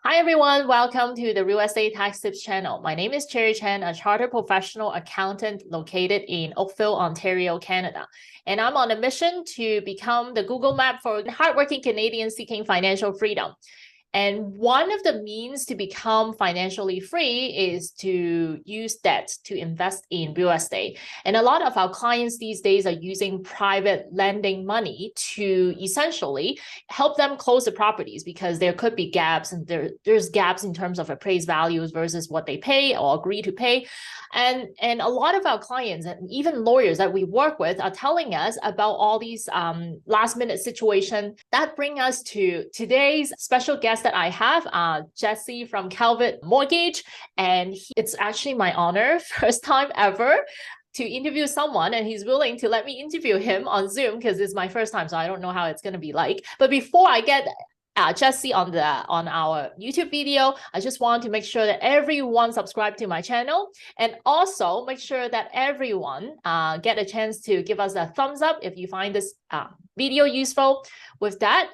Hi everyone, welcome to the Real Estate Tax Tips channel. My name is Cherry Chen, a chartered professional accountant located in Oakville, Ontario, Canada. And I'm on a mission to become the Google map for hardworking Canadians seeking financial freedom. And one of the means to become financially free is to use debt to invest in real estate. And a lot of our clients these days are using private lending money to essentially help them close the properties because there could be gaps and there's gaps in terms of appraised values versus what they pay or agree to pay. And a lot of our clients and even lawyers that we work with are telling us about all these last minute situations. That bring us to today's special guest that I have, Jesse from Calvert Mortgage. And it's actually my honor, first time ever to interview someone, and he's willing to let me interview him on Zoom because it's my first time, so I don't know how it's going to be like. But before I get Jesse on our YouTube video, I just want to make sure that everyone subscribe to my channel, and also make sure that everyone get a chance to give us a thumbs up if you find this video useful. With that,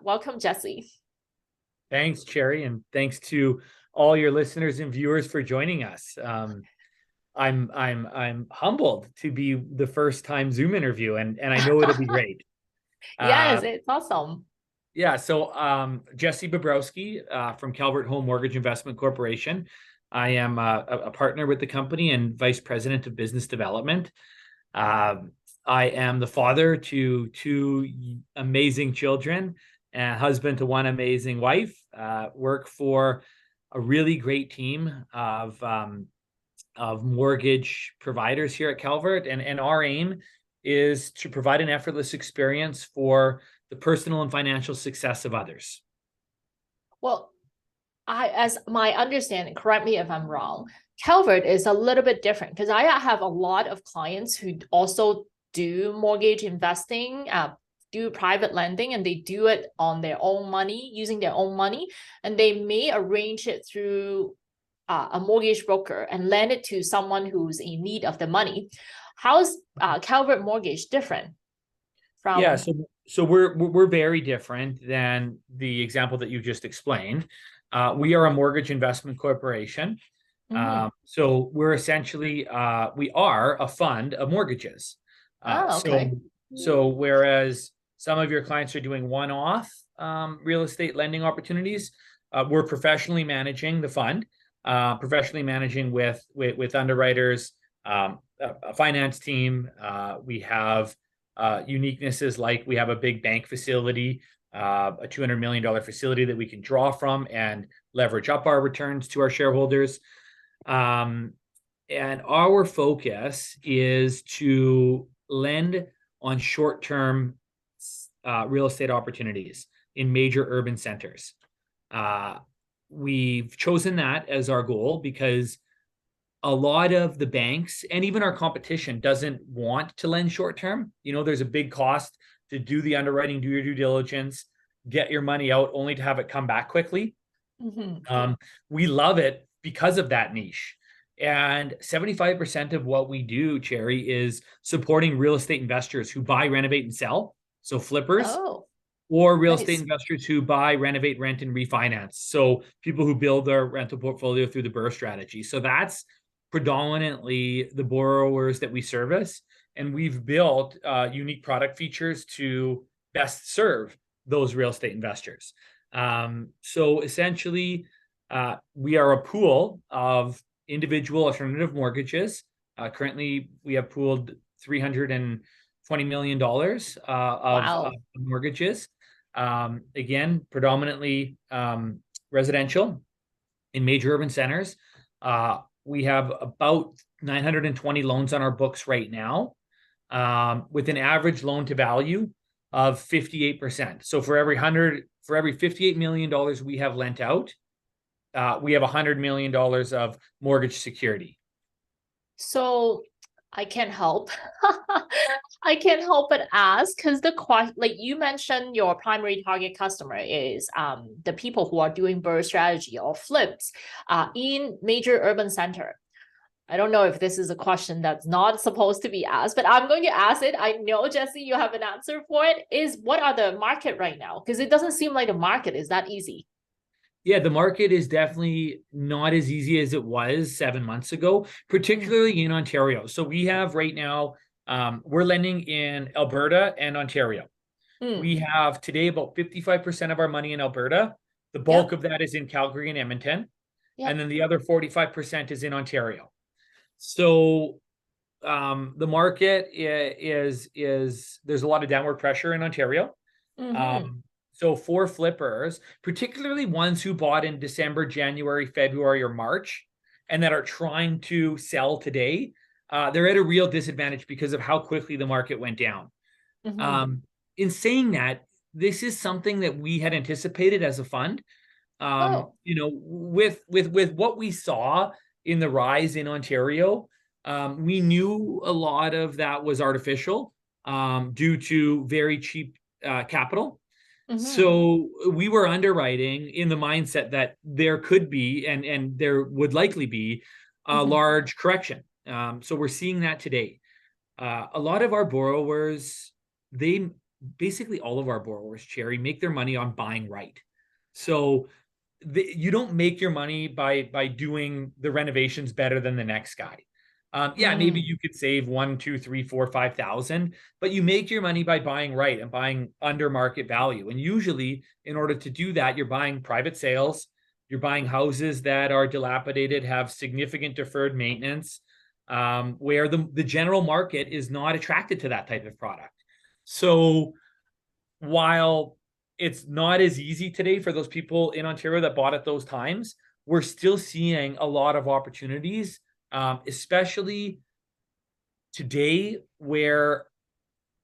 welcome Jesse. Thanks, Cherry, and thanks to all your listeners and viewers for joining us. I'm humbled to be the first time Zoom interview, and I know it'll be great. Yes, it's awesome. Yeah, so Jesse Bobrowski from Calvert Home Mortgage Investment Corporation. I am a partner with the company and vice president of business development. I am the father to two amazing children and husband to one amazing wife. Work for a really great team of mortgage providers here at Calvert, and our aim is to provide an effortless experience for the personal and financial success of others. Well, as my understanding, correct me if I'm wrong, Calvert is a little bit different because I have a lot of clients who also do mortgage investing, do private lending, and they do it on their own money, using their own money, and they may arrange it through a mortgage broker and lend it to someone who's in need of the money. How's Calvert Mortgage different from? Yeah, so we're very different than the example that you just explained. We are a mortgage investment corporation. So we're essentially we are a fund of mortgages. Okay. So whereas some of your clients are doing one-off real estate lending opportunities, we're professionally managing the fund, professionally managing with underwriters, a finance team. We have uniquenesses like we have a big bank facility, a $200 million facility that we can draw from and leverage up our returns to our shareholders. And our focus is to lend on short-term real estate opportunities in major urban centers. We've chosen that as our goal because a lot of the banks and even our competition doesn't want to lend short-term. You know, there's a big cost to do the underwriting, do your due diligence, get your money out only to have it come back quickly. We love it because of that niche. And 75% of what we do, Cherry, is supporting real estate investors who buy, renovate, and sell. So flippers, or real estate investors who buy, renovate, rent, and refinance. So people who build their rental portfolio through the BRRRR strategy. So that's predominantly the borrowers that we service. And we've built unique product features to best serve those real estate investors. So essentially, we are a pool of individual alternative mortgages. Currently, we have pooled $320 million of mortgages. Again, predominantly residential in major urban centers. We have about 920 loans on our books right now, with an average loan to value of 58%. So for every $58 million we have lent out, we have $100 million of mortgage security. So I can't help. I can't help but ask because like you mentioned, your primary target customer is the people who are doing BRRRR strategy or flips in major urban center. I don't know if this is a question that's not supposed to be asked, but I'm going to ask it. I know, Jesse, you have an answer for it. What are the market right now? Because it doesn't seem like the market is that easy. Yeah, the market is definitely not as easy as it was 7 months ago, particularly in Ontario. So we have right now, we're lending in Alberta and Ontario. Mm. We have today about 55% of our money in Alberta. The bulk Yep. of that is in Calgary and Edmonton. And Yep. then the other 45% is in Ontario. So the market is there's a lot of downward pressure in Ontario. Mm-hmm. So for flippers, particularly ones who bought in December, January, February, or March, and that are trying to sell today, they're at a real disadvantage because of how quickly the market went down. Mm-hmm. In saying that, this is something that we had anticipated as a fund. Oh. With what we saw in the rise in Ontario, we knew a lot of that was artificial due to very cheap capital. Mm-hmm. So we were underwriting in the mindset that there could be and there would likely be a Mm-hmm. large correction. So we're seeing that today. A lot of our borrowers, they basically all of our borrowers, Cherry, make their money on buying right. So you don't make your money by doing the renovations better than the next guy. Yeah, maybe Mm. you could save 1, 2, 3, 4, 5,000, but you make your money by buying right and buying under market value. And usually, in order to do that, you're buying private sales, you're buying houses that are dilapidated, have significant deferred maintenance, where the general market is not attracted to that type of product. So while it's not as easy today for those people in Ontario that bought at those times, we're still seeing a lot of opportunities, especially today where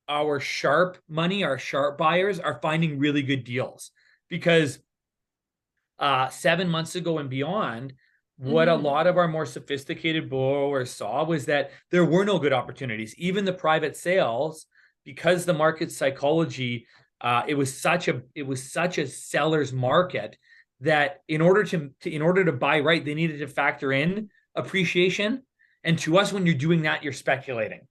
our sharp money, our sharp buyers are finding really good deals. Because 7 months ago and beyond, what a Mm-hmm. lot of our more sophisticated borrowers saw was that there were no good opportunities. Even the private sales, because the market psychology, it was such a seller's market that in order to buy right, they needed to factor in appreciation. And to us, when you're doing that, you're speculating.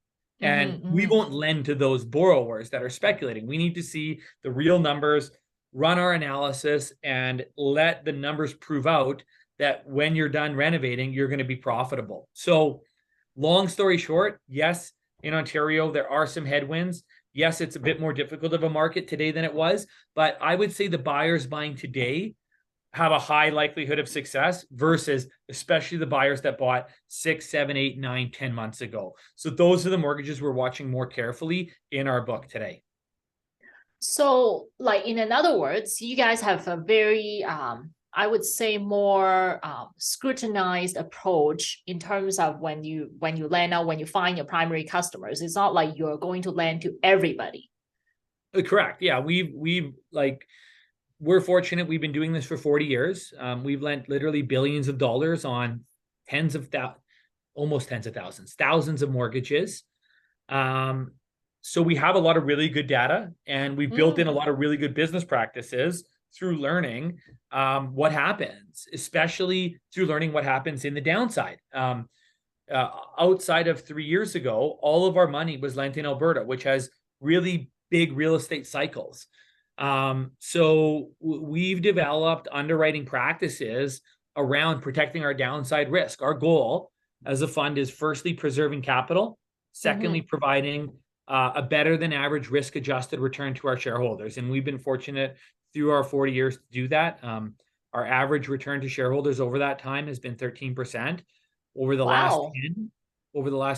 And Mm-hmm. we Mm-hmm. won't lend to those borrowers that are speculating. We need to see the real numbers, run our analysis, and let the numbers prove out that when you're done renovating, you're going to be profitable. So, long story short, yes, in Ontario, there are some headwinds. Yes, it's a bit more difficult of a market today than it was, but I would say the buyers buying today have a high likelihood of success versus especially the buyers that bought 6, 7, 8, 9, 10 months ago. So those are the mortgages we're watching more carefully in our book today. So, like in other words, you guys have a very, I would say, more scrutinized approach in terms of when you land out, when you find your primary customers. It's not like you're going to land to everybody. Correct. Yeah, we're fortunate. We've been doing this for 40 years. We've lent literally billions of dollars on almost tens of thousands, thousands of mortgages. So we have a lot of really good data, and we've built in a Mm. lot of really good business practices through learning what happens, especially through learning what happens in the downside. Outside of 3 years ago, all of our money was lent in Alberta, which has really big real estate cycles. So we've developed underwriting practices around protecting our downside risk. Our goal as a fund is firstly preserving capital, secondly Mm-hmm. providing a better than average risk adjusted return to our shareholders. And we've been fortunate through our 40 years to do that. Our average return to shareholders over that time has been 13%. Over the last Wow.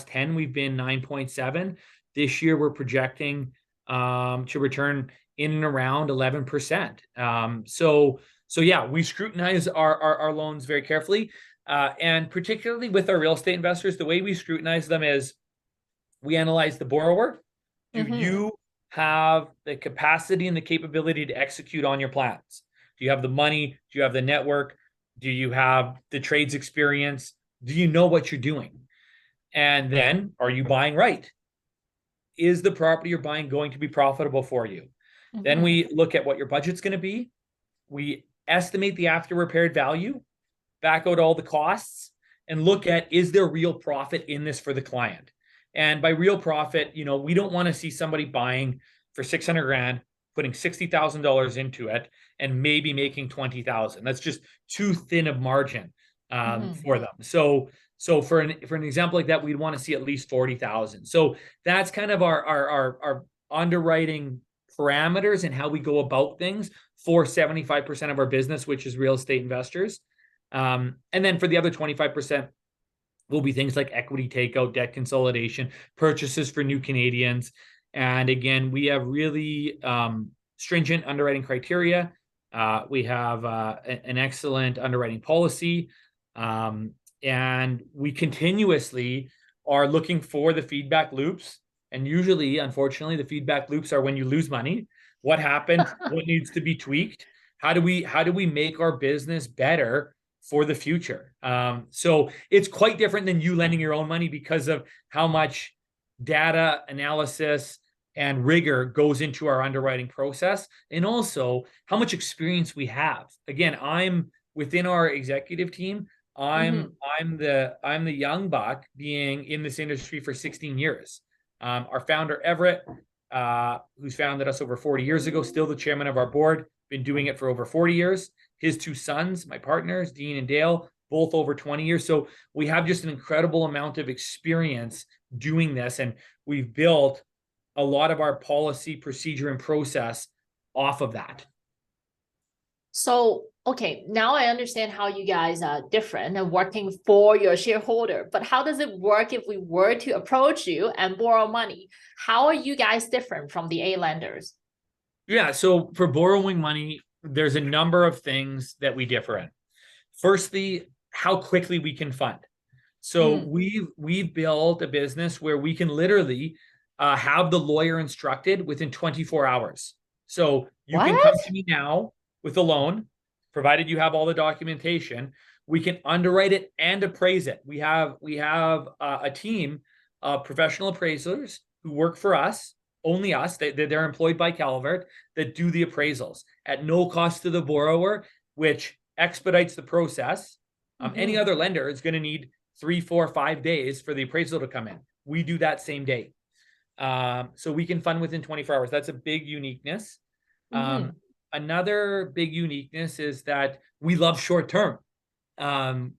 10, we've been 9.7. This year, we're projecting to return in and around 11%. So yeah, we scrutinize our loans very carefully. And particularly with our real estate investors, the way we scrutinize them is we analyze the borrower. Do Mm-hmm. you have the capacity and the capability to execute on your plans? Do you have the money? Do you have the network? Do you have the trades experience? Do you know what you're doing? And then, are you buying right? Is the property you're buying going to be profitable for you? Then Mm-hmm. we look at what your budget's going to be. We estimate the after repaired value, back out all the costs, and look at, is there real profit in this for the client? And by real profit, we don't want to see somebody buying for 600 grand, putting $60,000 into it, and maybe making 20,000. That's just too thin of margin Mhm. for them. So for an example like that, we'd want to see at least 40,000. So that's kind of our underwriting parameters and how we go about things for 75% of our business, which is real estate investors. And then for the other 25%, will be things like equity takeout, debt consolidation, purchases for new Canadians. And again, we have really stringent underwriting criteria. We have an excellent underwriting policy. And we continuously are looking for the feedback loops. And usually, unfortunately, the feedback loops are when you lose money. What happened? What needs to be tweaked? How do we make our business better for the future? So it's quite different than you lending your own money because of how much data analysis and rigor goes into our underwriting process, and also how much experience we have. Again, I'm within our executive team. I'm the young buck, being in this industry for 16 years. Our founder Everett, who's founded us over 40 years ago, still the chairman of our board, been doing it for over 40 years. His two sons, my partners, Dean and Dale, both over 20 years. So we have just an incredible amount of experience doing this. And we've built a lot of our policy, procedure, and process off of that. So, okay, now I understand how you guys are different and working for your shareholder, but how does it work if we were to approach you and borrow money? How are you guys different from the A lenders? Yeah, so for borrowing money, there's a number of things that we differ in. Firstly, how quickly we can fund. So we've built a business where we can literally have the lawyer instructed within 24 hours. So you can come to me now with a loan, provided you have all the documentation. We can underwrite it and appraise it. We have a team of professional appraisers who work for us, only us. They're employed by Calvert, that do the appraisals at no cost to the borrower, which expedites the process. Any other lender is going to need 3, 4, 5 days for the appraisal to come in. We do that same day. So we can fund within 24 hours. That's a big uniqueness. Another big uniqueness is that we love short term.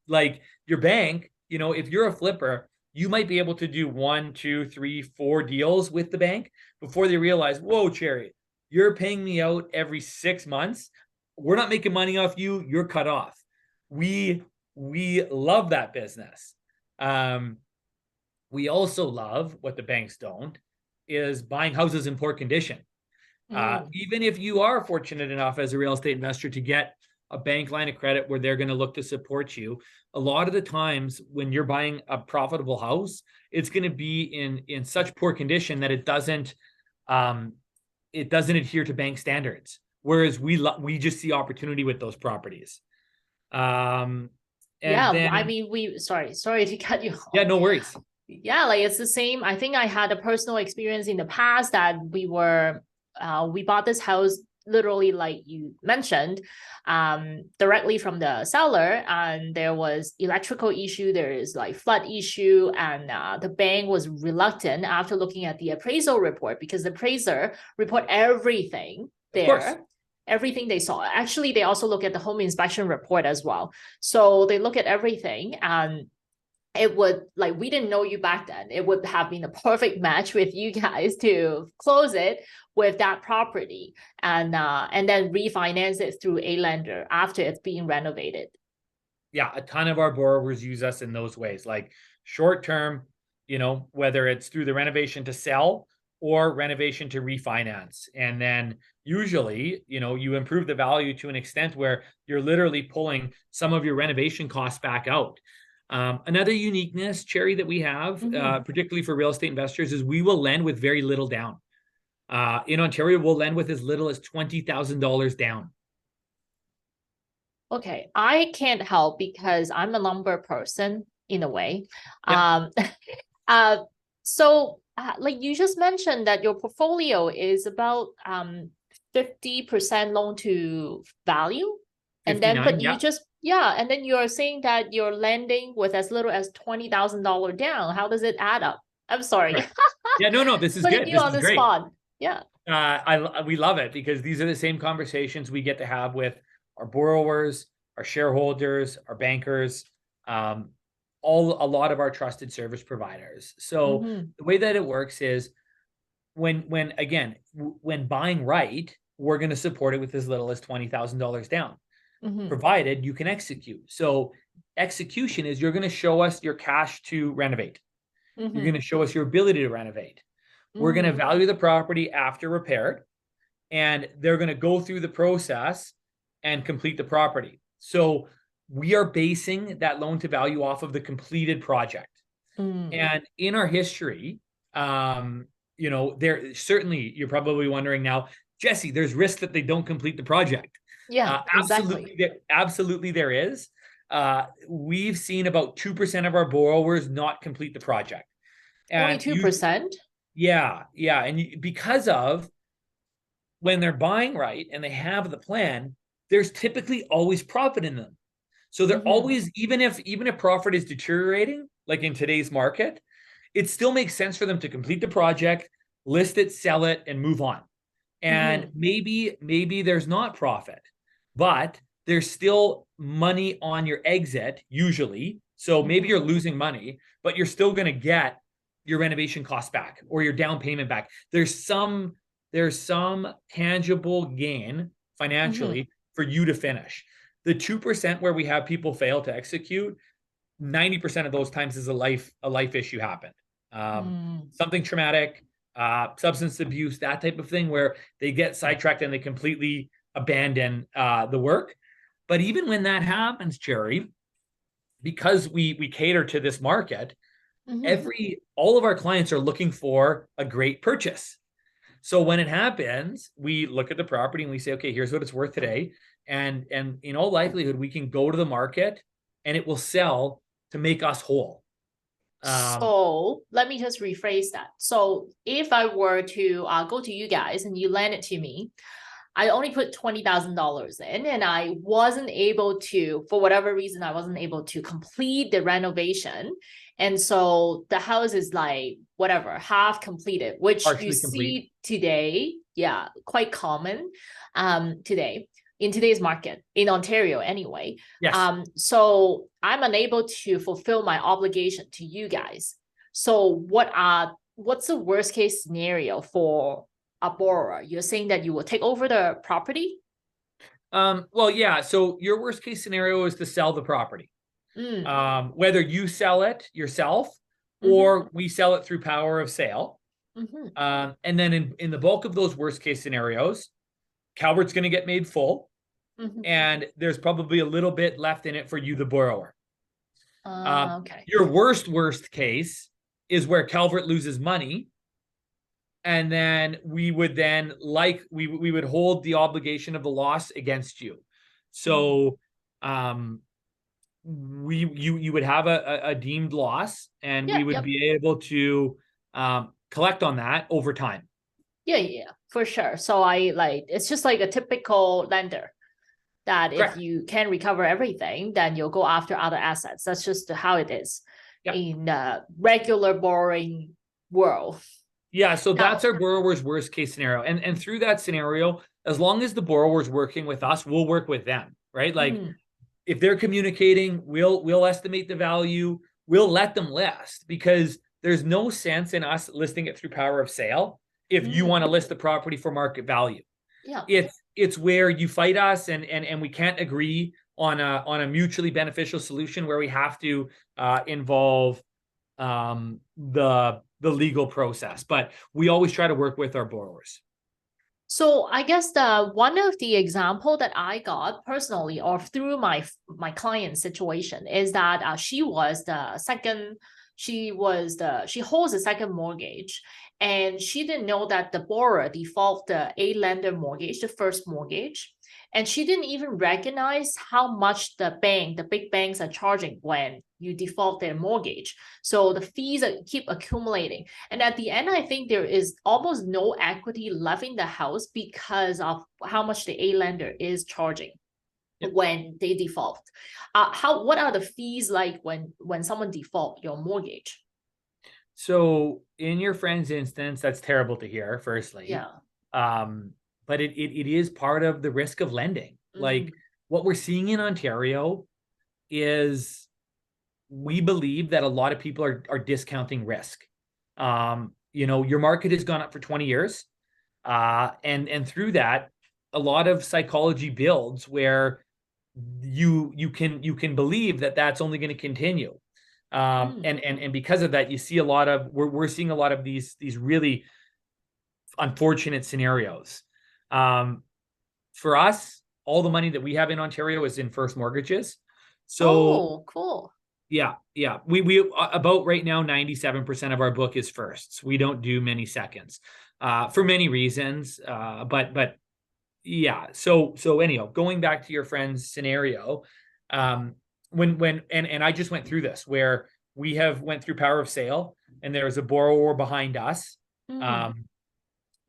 Like your bank, if you're a flipper, you might be able to do 1, 2, 3, 4 deals with the bank before they realize, whoa, Cherry, you're paying me out every 6 months. We're not making money off you. You're cut off. We love that business. We also love, what the banks don't, is buying houses in poor condition. Even if you are fortunate enough as a real estate investor to get a bank line of credit where they're going to look to support you, a lot of the times when you're buying a profitable house, it's going to be in such poor condition that it doesn't adhere to bank standards. Whereas we just see opportunity with those properties. And then, I mean, sorry to cut you off. Yeah, no worries. Yeah, like it's the same. I think I had a personal experience in the past that we bought this house literally, like you mentioned, directly from the seller, and there was electrical issue, there is like flood issue, and the bank was reluctant after looking at the appraisal report, because the appraiser report everything there, everything they saw. Actually, they also look at the home inspection report as well. So they look at everything, and it would, like, we didn't know you back then. It would have been a perfect match with you guys to close it with that property and then refinance it through a lender after it's being renovated. Yeah, a ton of our borrowers use us in those ways, like short term, whether it's through the renovation to sell or renovation to refinance. And then usually, you improve the value to an extent where you're literally pulling some of your renovation costs back out. Another uniqueness, Cherry, that we have, particularly for real estate investors, is we will lend with very little down. In Ontario, we'll lend with as little as $20,000 down. Okay, I can't help because I'm a lumber person in a way. Yeah. So like you just mentioned that your portfolio is about 50% loan to value. And then, but you just, and then you're saying that you're lending with as little as $20,000 down. How does it add up? I'm sorry. Yeah, no, this is Putting good. you This on is the great. spot. Yeah. We love it because these are the same conversations we get to have with our borrowers, our shareholders, our bankers, um, a lot of our trusted service providers. So Mm-hmm. the way that it works is when buying right, we're going to support it with as little as $20,000 down, Mm-hmm. provided you can execute. So execution is you're going to show us your cash to renovate. You're Mm-hmm. going to show us your ability to renovate. We're going to Mm-hmm. value the property after repaired, and they're going to go through the process and complete the property. So we are basing that loan to value off of the completed project. Mm. And in our history, there certainly you're probably wondering now, Jesse, there's risk that they don't complete the project. Yeah, exactly. Absolutely there is. We've seen about 2% of our borrowers not complete the project. Only And 2%? yeah. And because of when they're buying right and they have the plan, there's typically always profit in them. So they're Mm-hmm. always, even if profit is deteriorating, like in today's market, it still makes sense for them to complete the project, list it, sell it, and move on. And Mm-hmm. maybe there's not profit, but there's still money on your exit usually. So maybe you're losing money, but you're still going to get your renovation costs back or your down payment back. There's some tangible gain financially for you to finish. The 2% where we have people fail to execute, 90% of those times is a life issue happened. Mm-hmm. Something traumatic, substance abuse, that type of thing, where they get sidetracked and they completely abandon the work. But even when that happens, Cherry, because we cater to this market, all of our clients are looking for a great purchase. So when it happens, we look at the property and we say, okay, here's what it's worth today. And in all likelihood, we can go to the market and it will sell to make us whole. So let me just rephrase that. So if I were to go to you guys and you lend it to me, I only put $20,000 in and I wasn't able to, for whatever reason, I wasn't able to complete the renovation. And so the house is like, whatever, half completed, which Partially you see complete. today. Yeah, quite common today in today's market in Ontario anyway. Yes. So I'm unable to fulfill my obligation to you guys. So what's the worst case scenario for a borrower? You're saying that you will take over the property? Well, yeah. So your worst case scenario is to sell the property. Whether you sell it yourself or we sell it through power of sale. And then in the bulk of those worst case scenarios, Calvert's going to get made full, and there's probably a little bit left in it for you, the borrower. Okay. Your worst case is where Calvert loses money, and then we would hold the obligation of the loss against you. So, you would have a deemed loss, and we would be able to collect on that over time. Yeah, for sure. So it's just like a typical lender that Correct. if you can recover everything, then you'll go after other assets. That's just how it is in the regular borrowing world. Yeah, so that's our borrower's worst case scenario. And through that scenario, as long as the borrower's working with us, we'll work with them, right? Like if they're communicating, we'll estimate the value, we'll let them list, because there's no sense in us listing it through power of sale if you want to list the property for market value. Yeah. It's where you fight us and we can't agree on a mutually beneficial solution where we have to involve the legal process. But we always try to work with our borrowers. So I guess one of the example that I got personally or through my client situation is that she holds the second mortgage, and she didn't know that the borrower defaulted the A lender mortgage, the first mortgage, and she didn't even recognize how much the big banks are charging when you default their mortgage. So the fees keep accumulating. And at the end, I think there is almost no equity left in the house because of how much the A lender is charging when they default. What are the fees like when someone default your mortgage? So in your friend's instance, that's terrible to hear, firstly. Yeah. But it is part of the risk of lending. Like what we're seeing in Ontario is we believe that a lot of people are discounting risk. Your market has gone up for 20 years. And through that, a lot of psychology builds where you can believe that that's only going to continue. And because of that, you see we're seeing a lot of these really unfortunate scenarios. For us, all the money that we have in Ontario is in first mortgages. So cool. Yeah. We about right now, 97% of our book is firsts. We don't do many seconds, for many reasons. But yeah. So anyhow, going back to your friend's scenario, when I just went through this where we have went through power of sale and there's a borrower behind us.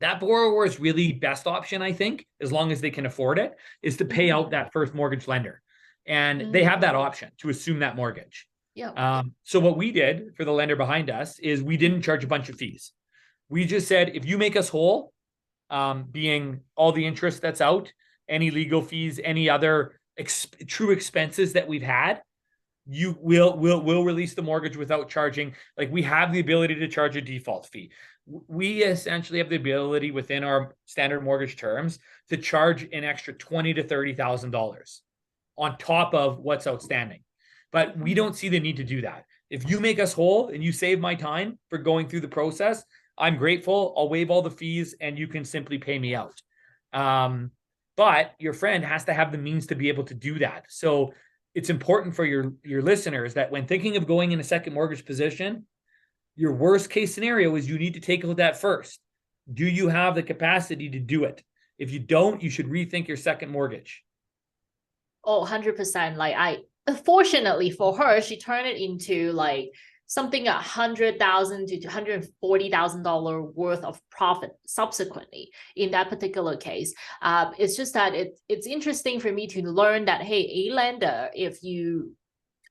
That borrower's really best option, I think, as long as they can afford it, is to pay out that first mortgage lender. And they have that option to assume that mortgage. Yeah. So what we did for the lender behind us is we didn't charge a bunch of fees. We just said, if you make us whole, being all the interest that's out, any legal fees, any other true expenses that we've had, we'll release the mortgage without charging. Like, we have the ability to charge a default fee. We essentially have the ability within our standard mortgage terms to charge an extra $20,000 to $30,000 on top of what's outstanding. But we don't see the need to do that. If you make us whole and you save my time for going through the process, I'm grateful. I'll waive all the fees and you can simply pay me out. But your friend has to have the means to be able to do that. So it's important for your listeners that when thinking of going in a second mortgage position, your worst case scenario is you need to take out that first. Do you have the capacity to do it? If you don't, you should rethink your second mortgage. Oh, 100%. Like, fortunately for her, she turned it into like something $100,000 to $140,000 worth of profit subsequently in that particular case. It's just that it's interesting for me to learn that, hey, a lender, if you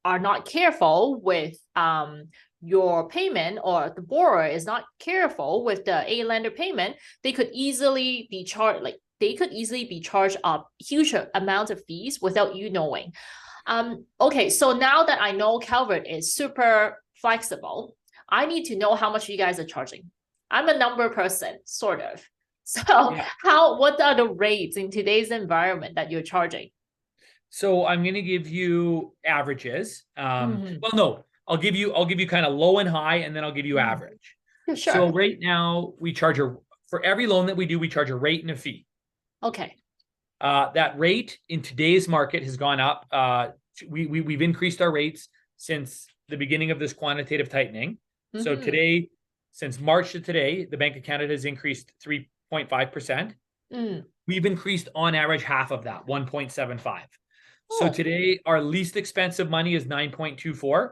are not careful with your payment, or the borrower is not careful with the a lender payment, they could easily be charged a huge amount of fees without you knowing. Okay, so now that I know Calvert is super flexible, I need to know how much you guys are charging. I'm a number person, sort of. So what are the rates in today's environment that you're charging? So I'm going to give you averages. Well, no, I'll give you kind of low and high, and then I'll give you average. Sure. So right now we charge for every loan that we do, we charge a rate and a fee. Okay. That rate in today's market has gone up. We've increased our rates since the beginning of this quantitative tightening. So today, since March to today, the Bank of Canada has increased 3.5%. We've increased on average half of that, 1.75. So today, our least expensive money is 9.24.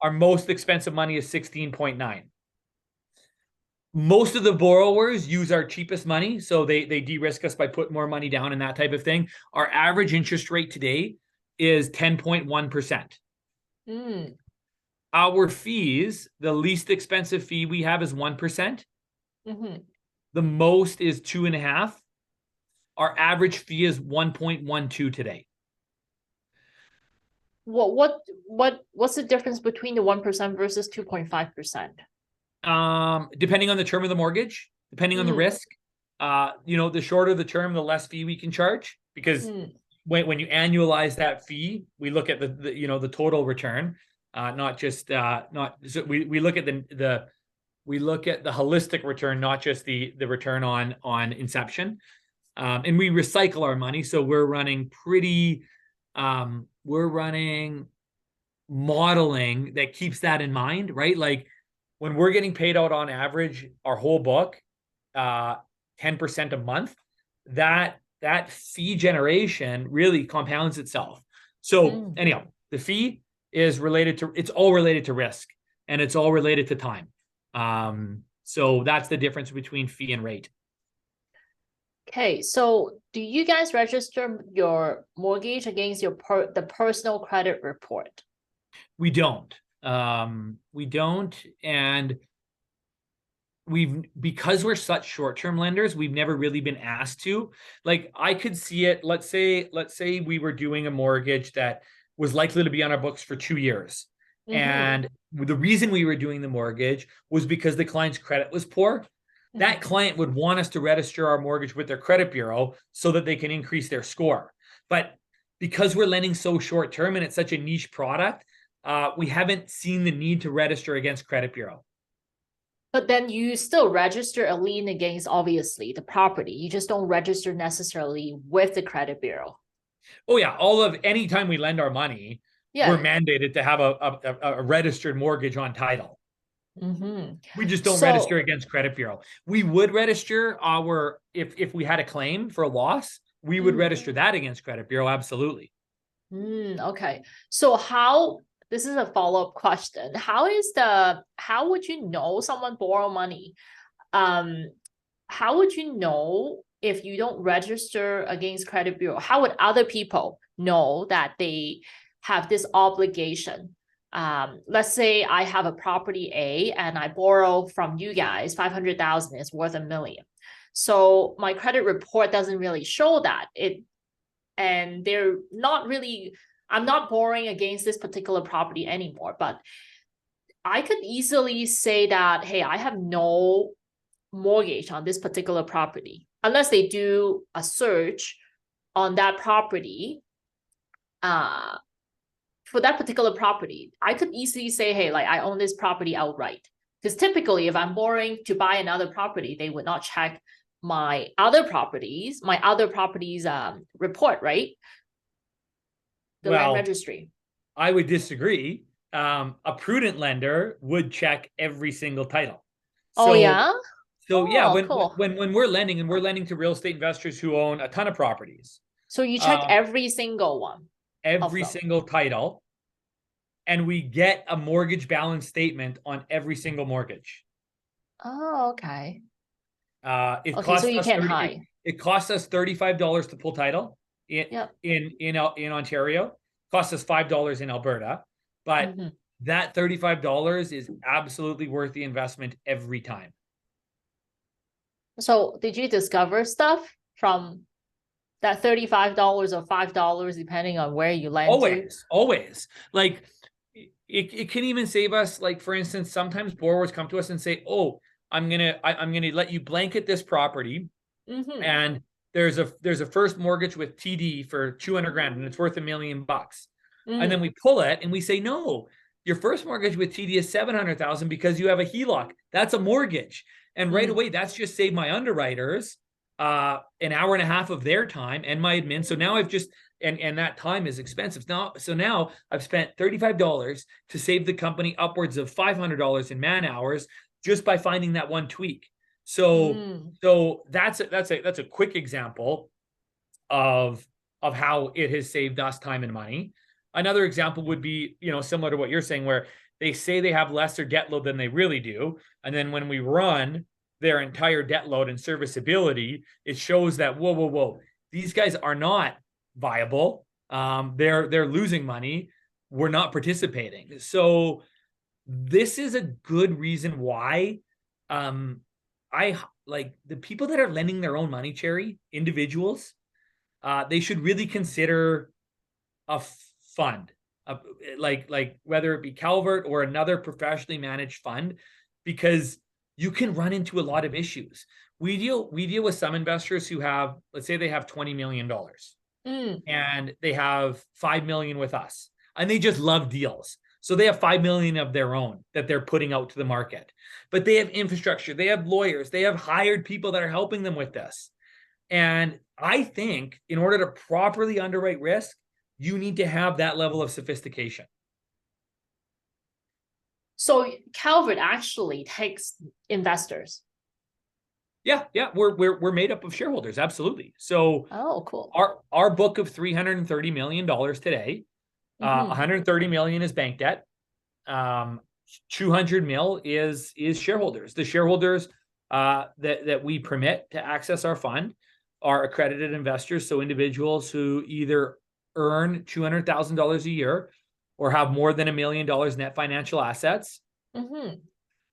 Our most expensive money is 16.9. Most of the borrowers use our cheapest money, so they de-risk us by putting more money down and that type of thing. Our average interest rate today is 10.1%. Our fees, the least expensive fee we have is 1%. The most is 2.5%. Our average fee is 1.12 today. What's the difference between the 1% versus 2.5%? Depending on the term of the mortgage, depending on the risk, the shorter the term, the less fee we can charge, because when you annualize that fee, we look at the total return, not just we look at the holistic return, not just the return on inception. And we recycle our money. So we're running modeling that keeps that in mind, right? Like when we're getting paid out on average, our whole book, 10% a month, that fee generation really compounds itself. So anyhow, the fee is it's all related to risk, and it's all related to time. So that's the difference between fee and rate. Okay, so do you guys register your mortgage against the personal credit report? We don't. And because we're such short-term lenders, we've never really been asked to. Like, I could see it, let's say we were doing a mortgage that was likely to be on our books for 2 years. And the reason we were doing the mortgage was because the client's credit was poor. That client would want us to register our mortgage with their credit bureau so that they can increase their score. But because we're lending so short term and it's such a niche product, we haven't seen the need to register against credit bureau. But then you still register a lien against, obviously, the property. You just don't register necessarily with the credit bureau. Oh yeah, anytime we lend our money, we're mandated to have a registered mortgage on title. We just don't register against credit bureau. We would register if we had a claim for a loss, we would register that against credit bureau, absolutely. Okay, so this is a follow-up question. How would you know someone borrow money? How would you know if you don't register against credit bureau? How would other people know that they have this obligation? Let's say I have a property A and I borrow from you guys 500,000 is worth $1 million. So my credit report doesn't really show that and they're not really, I'm not borrowing against this particular property anymore, but I could easily say that, hey, I have no mortgage on this particular property, unless they do a search on that property. For that particular property, I could easily say, hey, like I own this property outright. Because typically if I'm borrowing to buy another property, they would not check my other properties report, right? The land registry. I would disagree. A prudent lender would check every single title. So, when we're lending, and we're lending to real estate investors who own a ton of properties. So you check every single one. Every single title, and we get a mortgage balance statement on every single mortgage. Oh, okay. It costs us $35 to pull title in Ontario. It costs us $5 in Alberta, but that $35 is absolutely worth the investment every time. So did you discover stuff from that $35 or $5, depending on where you land? Always. Like it can even save us. Like, for instance, sometimes borrowers come to us and say, oh, I'm gonna let you blanket this property. And there's a first mortgage with TD for 200 grand and it's worth $1 million. And then we pull it and we say, no, your first mortgage with TD is 700,000 because you have a HELOC. That's a mortgage. And right away, that's just saved my underwriters an hour and a half of their time and my admin. So now I've just, and that time is expensive. Now I've spent $35 to save the company upwards of $500 in man hours just by finding that one tweak. So that's a quick example of how it has saved us time and money. Another example would be, similar to what you're saying, where they say they have lesser debt load than they really do. And then when we run their entire debt load and serviceability, it shows that, whoa, these guys are not viable. They're losing money. We're not participating. So this is a good reason why I like the people that are lending their own money, Cherry, individuals, they should really consider a fund, like whether it be Calvert or another professionally managed fund, because you can run into a lot of issues. We deal with some investors who have, let's say they have $20 million and they have 5 million with us and they just love deals. So they have 5 million of their own that they're putting out to the market, but they have infrastructure, they have lawyers, they have hired people that are helping them with this. And I think in order to properly underwrite risk, you need to have that level of sophistication. So Calvert actually takes investors. Yeah, we're made up of shareholders, absolutely. So, cool. Our book of $330 million today, 130 million is bank debt, 200 mil is shareholders. The shareholders that we permit to access our fund are accredited investors, so individuals who either earn $200,000 a year or have more than $1 million net financial assets.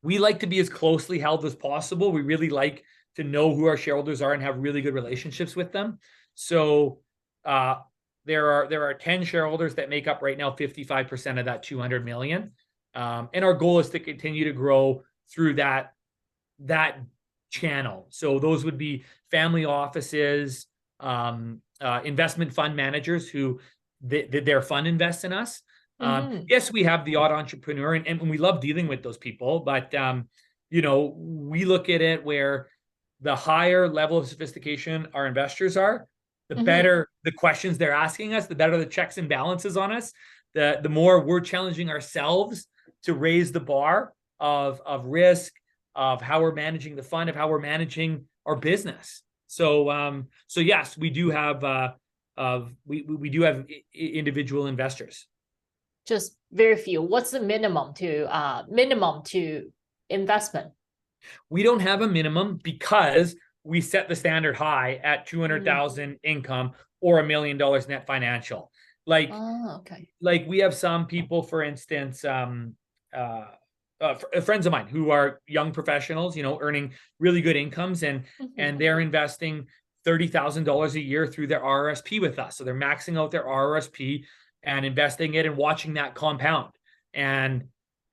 we like to be as closely held as possible. We really like to know who our shareholders are and have really good relationships with them. So there are 10 shareholders that make up right now 55% of that 200 million. And our goal is to continue to grow through that channel. So those would be family offices, investment fund managers who their fund invests in us. Yes, we have the odd entrepreneur, and we love dealing with those people, but we look at it where the higher level of sophistication our investors are, the better the questions they're asking us, the better the checks and balances on us, the more we're challenging ourselves to raise the bar of risk, of how we're managing the fund, of how we're managing our business. So yes, we do have we do have individual investors. Just very few. What's the minimum to investment? We don't have a minimum because we set the standard high at 200,000 income or $1 million net financial. Like we have some people, for instance, friends of mine who are young professionals, earning really good incomes, and they're investing $30,000 a year through their RRSP with us. So they're maxing out their RRSP and investing it and watching that compound. And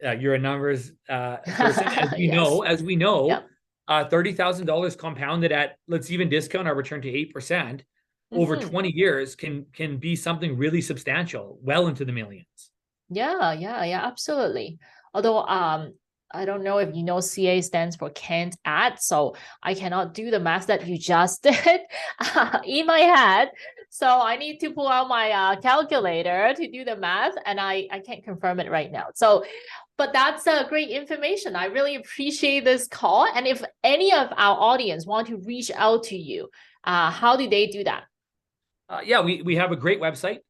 you're a numbers person, as we know, yep. $30,000 compounded at, let's even discount our return to 8% over 20 years can be something really substantial, well into the millions. Yeah, absolutely. Although I don't know if you know, CA stands for can't add, so I cannot do the math that you just did in my head. So I need to pull out my calculator to do the math, and I can't confirm it right now. So, but that's great information. I really appreciate this call. And if any of our audience want to reach out to you, how do they do that? Yeah, we have a great website.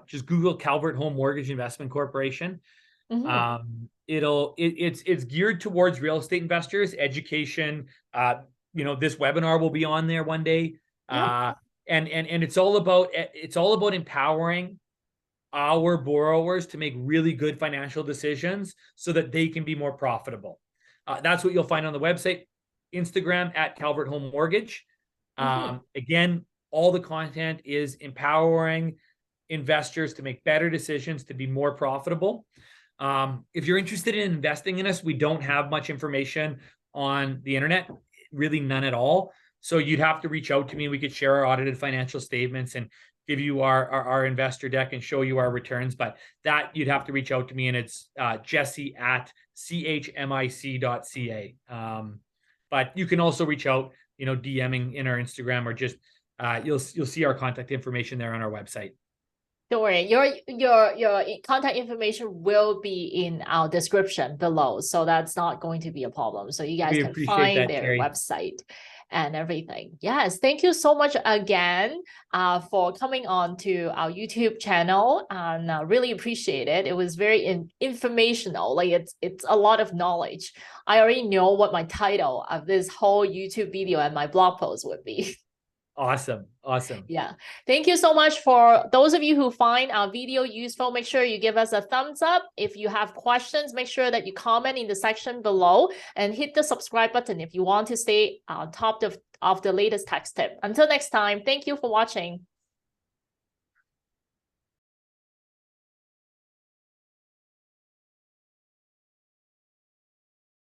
Just Google Calvert Home Mortgage Investment Corporation. It's geared towards real estate investors, education. This webinar will be on there one day. Yeah. And it's all about empowering our borrowers to make really good financial decisions so that they can be more profitable. That's what you'll find on the website. Instagram at Calvert Home Mortgage. Again, all the content is empowering investors to make better decisions, to be more profitable. If you're interested in investing in us, we don't have much information on the internet, really none at all. So you'd have to reach out to me. We could share our audited financial statements and give you our investor deck and show you our returns. But that you'd have to reach out to me, and it's Jesse at chmic.ca. But you can also reach out, DMing in our Instagram, or just you'll see our contact information there on our website. Don't worry, your contact information will be in our description below, so that's not going to be a problem. So you guys can find their website and everything. Yes, thank you so much again for coming on to our YouTube channel, and really appreciate it. It was very informational. Like it's a lot of knowledge. I already know what my title of this whole YouTube video and my blog post would be. Awesome. Yeah. Thank you so much. For those of you who find our video useful, make sure you give us a thumbs up. If you have questions, make sure that you comment in the section below and hit the subscribe button if you want to stay on top of the latest tax tip. Until next time, thank you for watching.